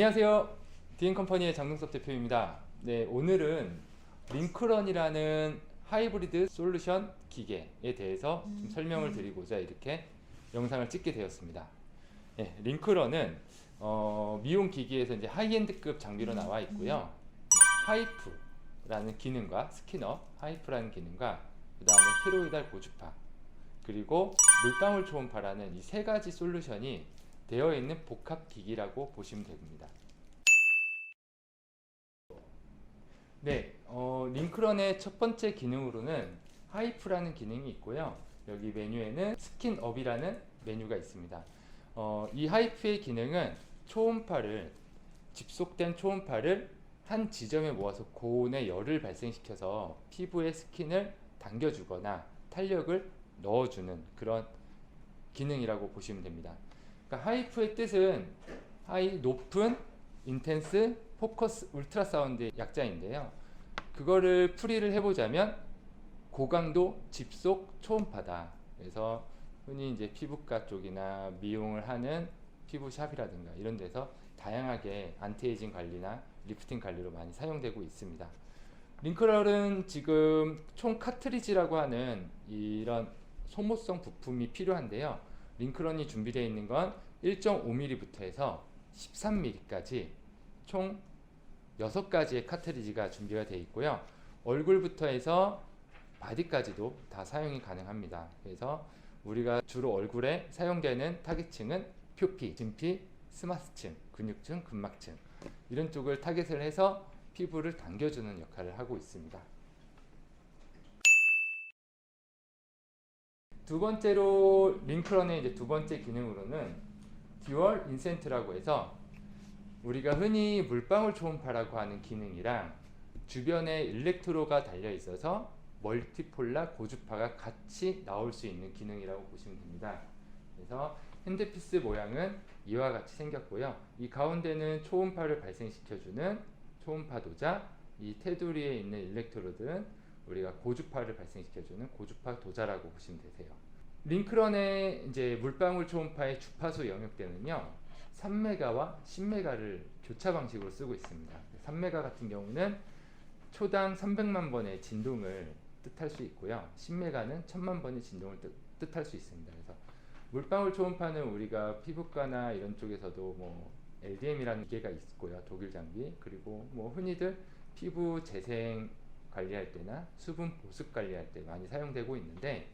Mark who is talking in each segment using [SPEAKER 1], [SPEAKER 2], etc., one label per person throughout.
[SPEAKER 1] 안녕하세요. 디엔컴퍼니의 장동섭 대표입니다. 네, 오늘은 링크런이라는 하이브리드 솔루션 기계에 대해서 좀 설명을 드리고자 이렇게 영상을 찍게 되었습니다. 네, 링크런은 미용 기기에서 이제 하이엔드급 장비로 나와 있고요. 하이프라는 기능과 스키너, 하이프라는 기능과 그 다음에 트로이달 고주파, 그리고 물방울 초음파라는 이 세 가지 솔루션이 되어 있는 복합 기기라고 보시면 됩니다. 네, 링크런의 첫 번째 기능으로는 하이프라는 기능이 있고요. 여기 메뉴에는 스킨업이라는 메뉴가 있습니다. 이 하이프의 기능은 집속된 초음파를 한 지점에 모아서 고온의 열을 발생시켜서 피부의 스킨을 당겨주거나 탄력을 넣어주는 그런 기능이라고 보시면 됩니다. 그러니까 하이프의 뜻은 높은 인텐스 포커스 울트라사운드의 약자인데요. 그거를 풀이를 해보자면 고강도 집속 초음파다. 그래서 흔히 이제 피부과 쪽이나 미용을 하는 피부샵이라든가 이런 데서 다양하게 안티에이징 관리나 리프팅 관리로 많이 사용되고 있습니다. 링크런은 지금 총 카트리지라고 하는 이런 소모성 부품이 필요한데요. 링크런이 준비되어 있는 건 1.5mm부터 해서 13mm까지 총 6가지의 카트리지가 준비가 되어 있고요. 얼굴부터 해서 바디까지도 다 사용이 가능합니다. 그래서 우리가 주로 얼굴에 사용되는 타깃층은 표피, 진피, 스마스층, 근육층, 근막층 이런 쪽을 타깃을 해서 피부를 당겨주는 역할을 하고 있습니다. 두 번째로 링크런의 이제 두 번째 기능으로는 듀얼 인센트라고 해서 우리가 흔히 물방울 초음파라고 하는 기능이랑 주변에 일렉트로가 달려 있어서 멀티폴라 고주파가 같이 나올 수 있는 기능이라고 보시면 됩니다. 그래서 핸드피스 모양은 이와 같이 생겼고요. 이 가운데는 초음파를 발생시켜주는 초음파 도자, 이 테두리에 있는 일렉트로드는 우리가 고주파를 발생시켜주는 고주파 도자라고 보시면 되세요. 링크런의 이제 물방울 초음파의 주파수 영역대는요, 3메가와 10메가를 교차 방식으로 쓰고 있습니다. 3메가 같은 경우는 초당 300만 번의 진동을 뜻할 수 있고요. 10메가는 1000만 번의 진동을 뜻할 수 있습니다. 그래서 물방울 초음파는 우리가 피부과나 이런 쪽에서도 뭐 LDM이라는 기계가 있고요. 독일 장비. 그리고 뭐 흔히들 피부 재생 관리할 때나 수분 보습 관리할 때 많이 사용되고 있는데,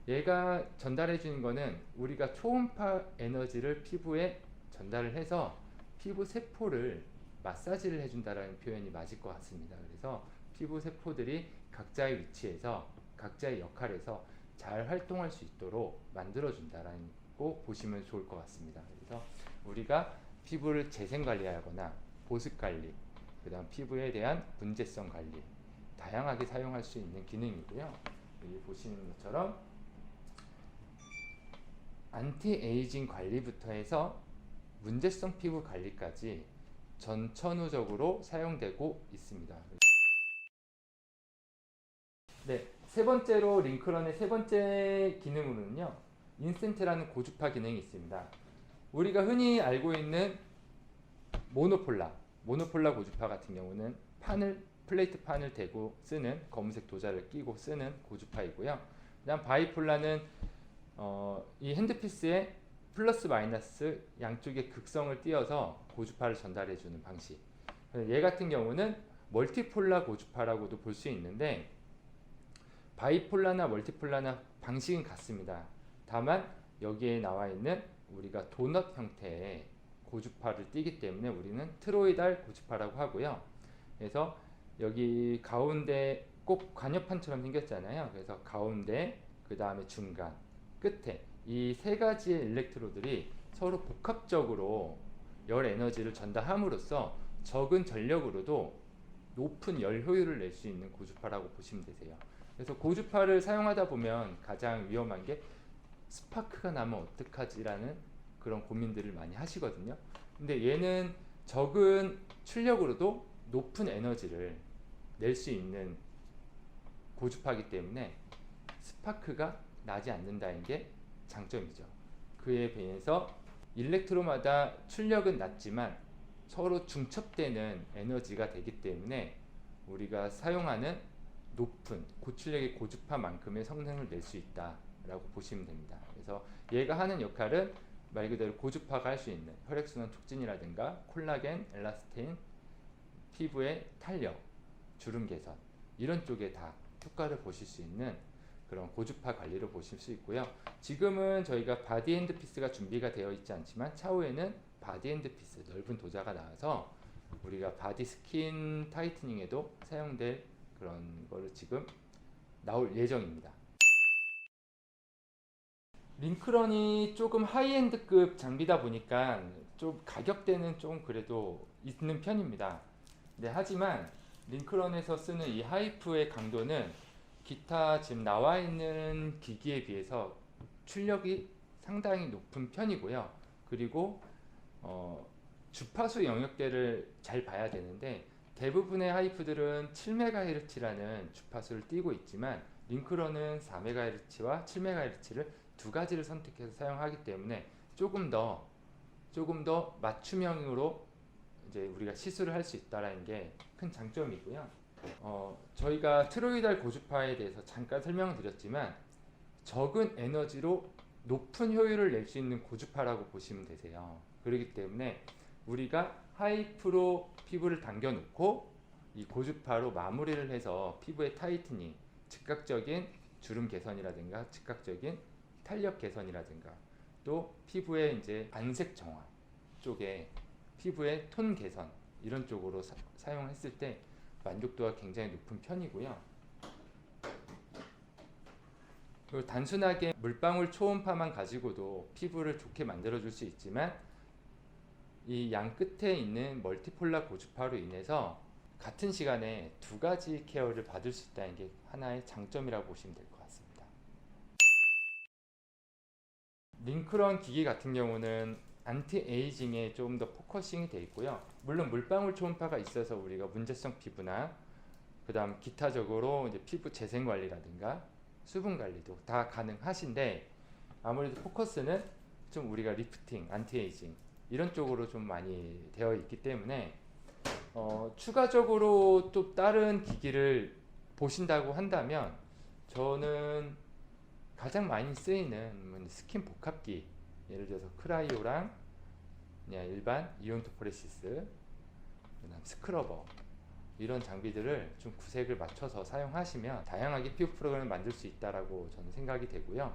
[SPEAKER 1] 얘가 전달해 주는 거는 우리가 초음파 에너지를 피부에 전달을 해서 피부 세포를 마사지를 해준다라는 표현이 맞을 것 같습니다. 그래서 피부 세포들이 각자의 위치에서 각자의 역할에서 잘 활동할 수 있도록 만들어준다라고 보시면 좋을 것 같습니다. 그래서 우리가 피부를 재생 관리하거나 보습 관리, 그 다음 피부에 대한 문제성 관리 다양하게 사용할 수 있는 기능이고요. 여기 보시는 것처럼 안티에이징 관리부터 해서 문제성 피부 관리까지 전천후적으로 사용되고 있습니다. 네, 세 번째로 링크런의 세 번째 기능으로는요, 인센트라는 고주파 기능이 있습니다. 우리가 흔히 알고 있는 모노폴라 고주파 같은 경우는 플레이트 판을 대고 쓰는 검은색 도자를 끼고 쓰는 고주파이고요. 그다음 바이폴라는 이 핸드피스에 플러스 마이너스 양쪽의 극성을 띄어서 고주파를 전달해 주는 방식. 얘 같은 경우는 멀티폴라 고주파라고도 볼 수 있는데, 바이폴라나 멀티폴라나 방식은 같습니다. 다만 여기에 나와 있는 우리가 도넛 형태의 고주파를 띄기 때문에 우리는 트로이달 고주파라고 하고요. 그래서 여기 가운데 꼭 관여판처럼 생겼잖아요. 그래서 가운데, 그 다음에 중간, 끝에 이 세 가지의 일렉트로들이 서로 복합적으로 열 에너지를 전달함으로써 적은 전력으로도 높은 열 효율을 낼 수 있는 고주파라고 보시면 되세요. 그래서 고주파를 사용하다 보면 가장 위험한 게 스파크가 나면 어떡하지라는 그런 고민들을 많이 하시거든요. 근데 얘는 적은 출력으로도 높은 에너지를 낼 수 있는 고주파이기 때문에 스파크가 나지 않는다는 게 장점이죠. 그에 비해서 일렉트로마다 출력은 낮지만 서로 중첩되는 에너지가 되기 때문에 우리가 사용하는 높은 고출력의 고주파만큼의 성능을 낼 수 있다라고 보시면 됩니다. 그래서 얘가 하는 역할은 말 그대로 고주파가 할 수 있는 혈액순환 촉진이라든가 콜라겐, 엘라스틴, 피부의 탄력, 주름 개선 이런 쪽에 다 효과를 보실 수 있는 그런 고주파 관리를 보실 수 있고요. 지금은 저희가 바디 핸드피스가 준비가 되어 있지 않지만 차후에는 바디 핸드피스 넓은 도자가 나와서 우리가 바디 스킨 타이트닝에도 사용될 그런 거를 지금 나올 예정입니다. 링크런이 조금 하이엔드급 장비다 보니까 좀 가격대는 좀 그래도 있는 편입니다. 네, 하지만 링크런에서 쓰는 이 하이프의 강도는 기타 지금 나와 있는 기기에 비해서 출력이 상당히 높은 편이고요. 그리고 주파수 영역대를 잘 봐야 되는데 대부분의 하이프들은 7MHz라는 주파수를 띄고 있지만 링크런은 4MHz와 7MHz를 두 가지를 선택해서 사용하기 때문에 조금 더 맞춤형으로 이제 우리가 시술을 할 수 있다라는 게 큰 장점이고요. 저희가 트로이달 고주파에 대해서 잠깐 설명을 드렸지만 적은 에너지로 높은 효율을 낼 수 있는 고주파라고 보시면 되세요. 그렇기 때문에 우리가 하이프로 피부를 당겨 놓고 이 고주파로 마무리를 해서 피부의 타이트닝, 즉각적인 주름 개선이라든가 즉각적인 탄력 개선이라든가 또 피부의 이제 안색 정화 쪽에 피부의 톤 개선 이런 쪽으로 사용했을 때 만족도가 굉장히 높은 편이고요. 그리고 단순하게 물방울 초음파만 가지고도 피부를 좋게 만들어 줄 수 있지만 이 양 끝에 있는 멀티폴라 고주파로 인해서 같은 시간에 두 가지 케어를 받을 수 있다는 게 하나의 장점이라고 보시면 될 것 같습니다. 링크런 기기 같은 경우는 안티에이징에 조금 더 포커싱이 되어 있고요. 물론 물방울 초음파가 있어서 우리가 문제성 피부나 그 다음 기타적으로 이제 피부 재생 관리라든가 수분 관리도 다 가능하신데 아무래도 포커스는 좀 우리가 리프팅, 안티에이징 이런 쪽으로 좀 많이 되어 있기 때문에 추가적으로 또 다른 기기를 보신다고 한다면 저는 가장 많이 쓰이는 스킨 복합기 예를 들어서 크라이오랑 그냥 일반 이온토포레시스 그다음 스크러버 이런 장비들을 좀 구색을 맞춰서 사용하시면 다양하게 피부 프로그램을 만들 수 있다라고 저는 생각이 되고요.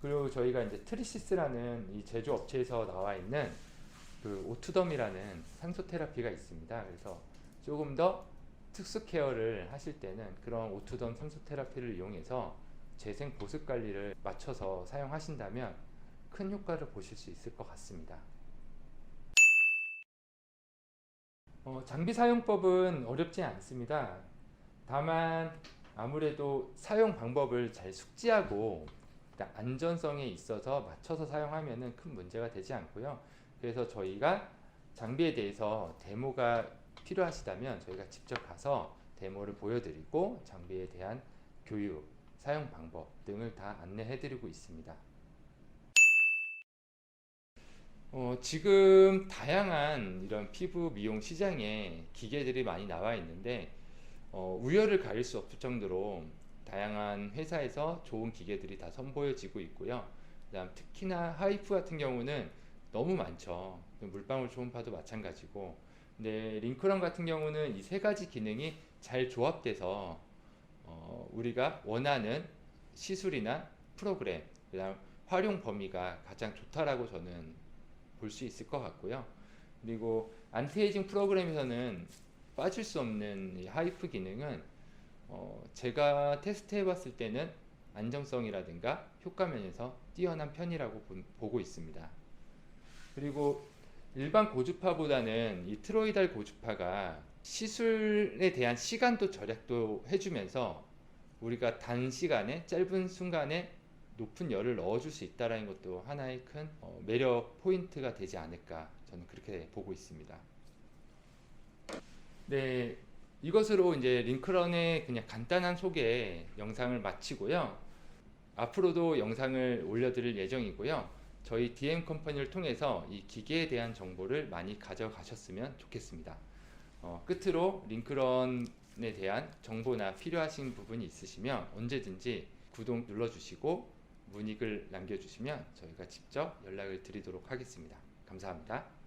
[SPEAKER 1] 그리고 저희가 이제 트리시스라는 이 제조업체에서 나와 있는 그 오투덤이라는 산소 테라피가 있습니다. 그래서 조금 더 특수 케어를 하실 때는 그런 오투덤 산소 테라피를 이용해서 재생 보습 관리를 맞춰서 사용하신다면 큰 효과를 보실 수 있을 것 같습니다. 장비 사용법은 어렵지 않습니다. 다만 아무래도 사용 방법을 잘 숙지하고 안전성에 있어서 맞춰서 사용하면 큰 문제가 되지 않고요. 그래서 저희가 장비에 대해서 데모가 필요하시다면 저희가 직접 가서 데모를 보여드리고 장비에 대한 교육, 사용 방법 등을 다 안내해드리고 있습니다. 지금 다양한 이런 피부 미용 시장에 기계들이 많이 나와 있는데 우열을 가릴 수 없을 정도로 다양한 회사에서 좋은 기계들이 다 선보여지고 있고요. 그다음 특히나 하이프 같은 경우는 너무 많죠. 물방울 초음파도 마찬가지고. 근데 링크런 같은 경우는 이 세 가지 기능이 잘 조합돼서 우리가 원하는 시술이나 프로그램, 그다음 활용 범위가 가장 좋다라고 저는 볼 수 있을 것 같고요. 그리고 안티에이징 프로그램에서는 빠질 수 없는 이 하이프 기능은 제가 테스트해 봤을 때는 안정성이라든가 효과 면에서 뛰어난 편이라고 보고 있습니다. 그리고 일반 고주파보다는 이 트로이달 고주파가 시술에 대한 시간도 절약도 해주면서 우리가 단시간에 짧은 순간에 높은 열을 넣어줄 수 있다는 것도 하나의 큰 매력 포인트가 되지 않을까 저는 그렇게 보고 있습니다. 네, 이것으로 이제 링크런의 그냥 간단한 소개 영상을 마치고요. 앞으로도 영상을 올려드릴 예정이고요. 저희 DM 컴퍼니를 통해서 이 기계에 대한 정보를 많이 가져가셨으면 좋겠습니다. 끝으로 링크런에 대한 정보나 필요하신 부분이 있으시면 언제든지 구독 눌러주시고 문의글 남겨주시면 저희가 직접 연락을 드리도록 하겠습니다. 감사합니다.